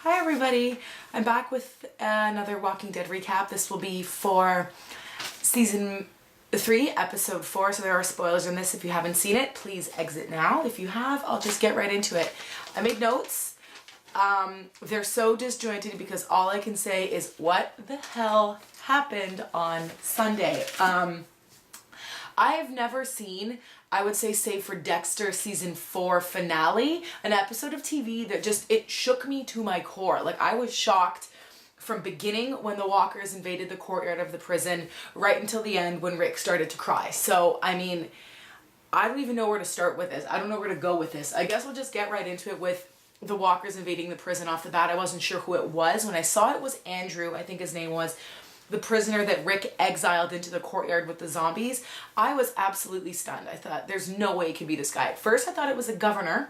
Hi everybody, I'm back with another Walking Dead recap. This will be for season 3, episode 4, so there are spoilers in this. If you haven't seen it, please exit now. If you have, I'll just get right into it. I made notes. They're so disjointed because all I can say is what the hell happened on Sunday. I have never seen, I would say save for Dexter season 4 finale, an episode of TV that it shook me to my core. Like, I was shocked from beginning when the walkers invaded the courtyard of the prison right until the end when Rick started to cry. So, I mean, I don't even know where to start with this. I don't know where to go with this. I guess we'll just get right into it with the walkers invading the prison off the bat. I wasn't sure who it was. When I saw it was Andrew, I think his name was, the prisoner that Rick exiled into the courtyard with the zombies. I was absolutely stunned. I thought, there's no way it could be this guy. At first I thought it was the governor,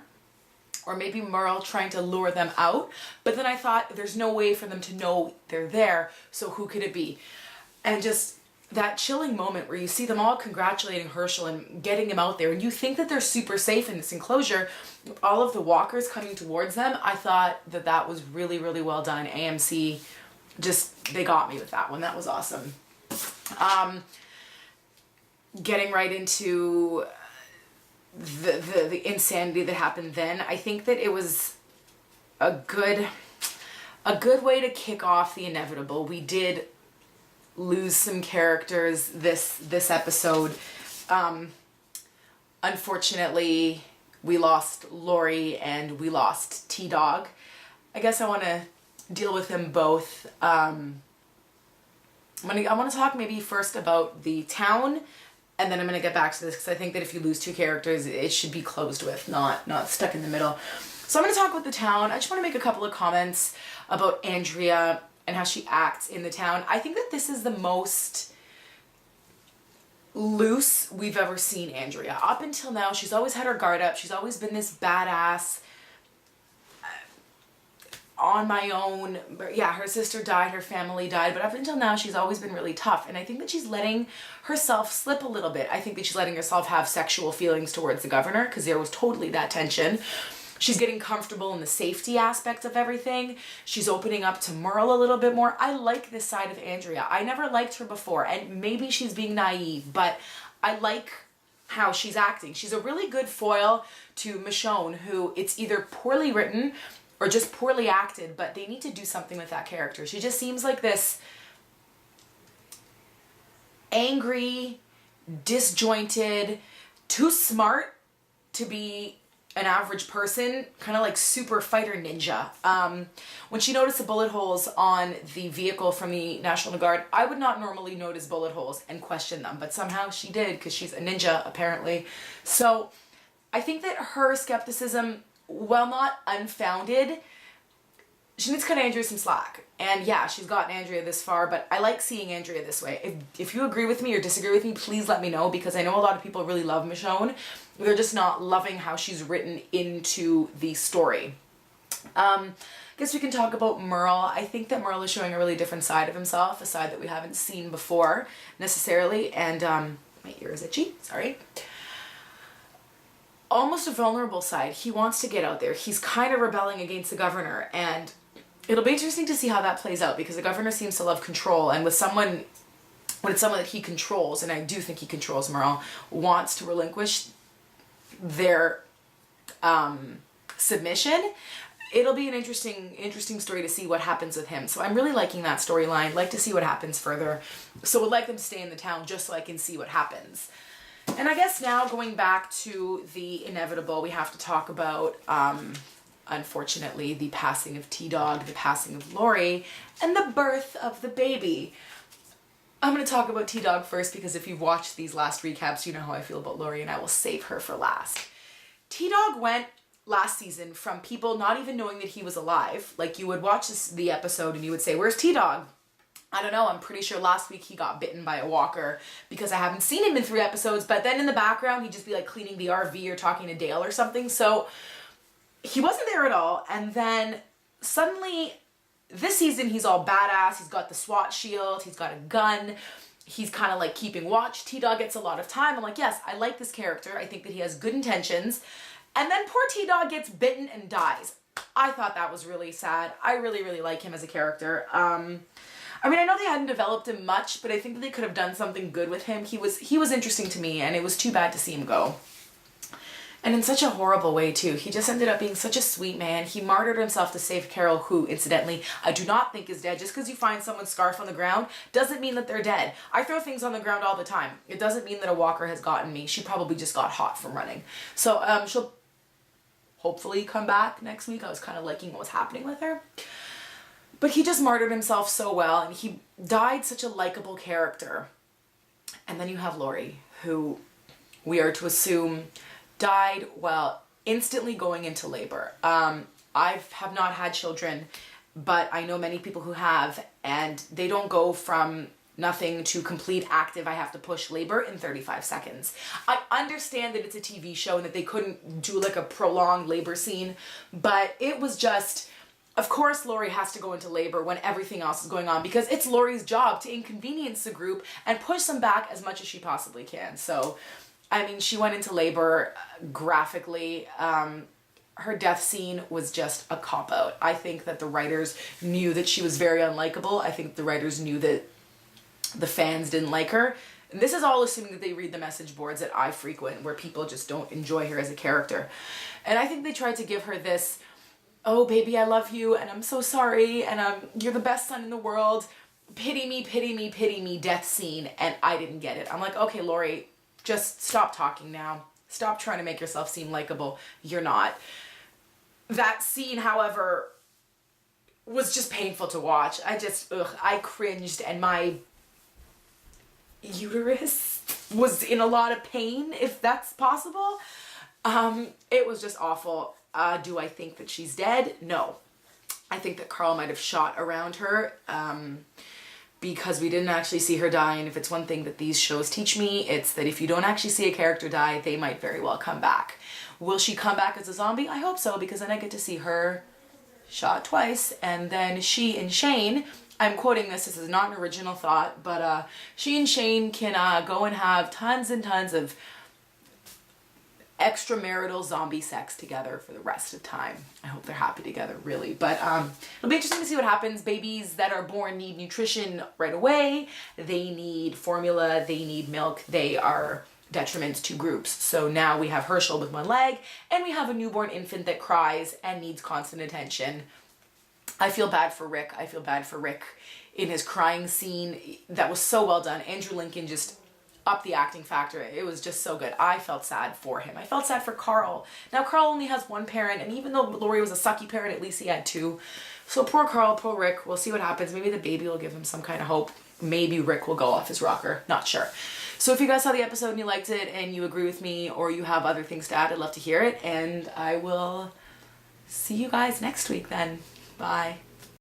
or maybe Merle trying to lure them out, but then I thought there's no way for them to know they're there, so who could it be? And just that chilling moment where you see them all congratulating Herschel and getting him out there, and you think that they're super safe in this enclosure, all of the walkers coming towards them. I thought that that was really, really well done. AMC, they got me with that one. That was awesome. Getting right into the insanity that happened then, I think that it was a good way to kick off the inevitable. We did lose some characters this episode. Unfortunately, we lost Lori and we lost T-Dog. I guess I want to deal with them both. I want to talk maybe first about the town, and then I'm going to get back to this because I think that if you lose two characters, it should be closed with, not stuck in the middle. So I'm going to talk about the town. I just want to make a couple of comments about Andrea and how she acts in the town. I think that this is the most loose we've ever seen Andrea. Up until now, she's always had her guard up. She's always been this badass, on my own. Yeah, her sister died, her family died, but up until now she's always been really tough, and I think that she's letting herself slip a little bit. I think that she's letting herself have sexual feelings towards the governor because there was totally that tension. She's getting comfortable in the safety aspect of everything. She's opening up to Merle a little bit more. I like this side of Andrea. I never liked her before, and maybe she's being naive, but I like how she's acting. She's a really good foil to Michonne, who it's either poorly written or just poorly acted, but they need to do something with that character. She just seems like this angry, disjointed, too smart to be an average person, kind of like super fighter ninja. When she noticed the bullet holes on the vehicle from the National Guard, I would not normally notice bullet holes and question them, but somehow she did because she's a ninja, apparently. So I think that her skepticism, while not unfounded, she needs to cut Andrea some slack. And yeah, she's gotten Andrea this far, but I like seeing Andrea this way. If you agree with me or disagree with me, please let me know, because I know a lot of people really love Michonne. They're just not loving how she's written into the story. I guess we can talk about Merle. I think that Merle is showing a really different side of himself, a side that we haven't seen before necessarily. And my ear is itchy, sorry. Almost a vulnerable side. He wants to get out there. He's kind of rebelling against the governor, and it'll be interesting to see how that plays out, because the governor seems to love control, and when it's someone that he controls, and I do think he controls Merle, wants to relinquish their submission, it'll be an interesting story to see what happens with him. So I'm really liking that storyline. Like to see what happens further. So would like them to stay in the town just so I can see what happens. And I guess now going back to the inevitable, we have to talk about, unfortunately, the passing of T-Dog, the passing of Lori, and the birth of the baby. I'm going to talk about T-Dog first because if you've watched these last recaps, you know how I feel about Lori, and I will save her for last. T-Dog went last season from people not even knowing that he was alive. Like, you would watch the episode and you would say, where's T-Dog? I don't know, I'm pretty sure last week he got bitten by a walker because I haven't seen him in 3 episodes, but then in the background he'd just be like cleaning the RV or talking to Dale or something, so he wasn't there at all. And then suddenly this season he's all badass, he's got the SWAT shield, he's got a gun, he's kind of like keeping watch. T-Dog gets a lot of time. I'm like, yes, I like this character, I think that he has good intentions. And then poor T-Dog gets bitten and dies. I thought that was really sad. I really, really like him as a character. I mean, I know they hadn't developed him much, but I think that they could have done something good with him. He was interesting to me, and it was too bad to see him go. And in such a horrible way, too. He just ended up being such a sweet man. He martyred himself to save Carol, who, incidentally, I do not think is dead. Just because you find someone's scarf on the ground doesn't mean that they're dead. I throw things on the ground all the time. It doesn't mean that a walker has gotten me. She probably just got hot from running. So, she'll hopefully come back next week. I was kind of liking what was happening with her. But he just martyred himself so well, and he died such a likable character. And then you have Laurie, who we are to assume died while instantly going into labor. I have not had children, but I know many people who have, and they don't go from nothing to complete active, I have to push labor in 35 seconds. I understand that it's a TV show and that they couldn't do like a prolonged labor scene, but it was just, of course Laurie has to go into labor when everything else is going on, because it's Laurie's job to inconvenience the group and push them back as much as she possibly can. So I mean, she went into labor graphically. Her death scene was just a cop-out. I think that the writers knew that she was very unlikable. I think the writers knew that the fans didn't like her. And this is all assuming that they read the message boards that I frequent, where people just don't enjoy her as a character. And I think they tried to give her this, oh, baby, I love you, and I'm so sorry, and you're the best son in the world. Pity me, pity me, pity me, death scene. And I didn't get it. I'm like, okay, Laurie, just stop talking now. Stop trying to make yourself seem likable. You're not. That scene, however, was just painful to watch. I cringed, and my uterus was in a lot of pain, if that's possible. It was just awful. Do I think that she's dead? No. I think that Carl might have shot around her, because we didn't actually see her die, and if it's one thing that these shows teach me, it's that if you don't actually see a character die, they might very well come back. Will she come back as a zombie? I hope so, because then I get to see her shot twice, and then she and Shane, I'm quoting this is not an original thought, but she and Shane can go and have tons and tons of extramarital zombie sex together for the rest of time. I hope they're happy together, really. But it'll be interesting to see what happens. Babies that are born need nutrition right away. They need formula. They need milk. They are detriments to groups. So now we have Herschel with one leg, and we have a newborn infant that cries and needs constant attention. I feel bad for Rick. I feel bad for Rick in his crying scene. That was so well done. Andrew Lincoln just up the acting factor. It was just so good. I felt sad for him. I felt sad for Carl. Now Carl only has one parent, and even though Laurie was a sucky parent, at least he had two. So poor Carl, poor Rick. We'll see what happens. Maybe the baby will give him some kind of hope. Maybe Rick will go off his rocker. Not sure. So if you guys saw the episode and you liked it and you agree with me, or you have other things to add, I'd love to hear it. And I will see you guys next week then. Bye.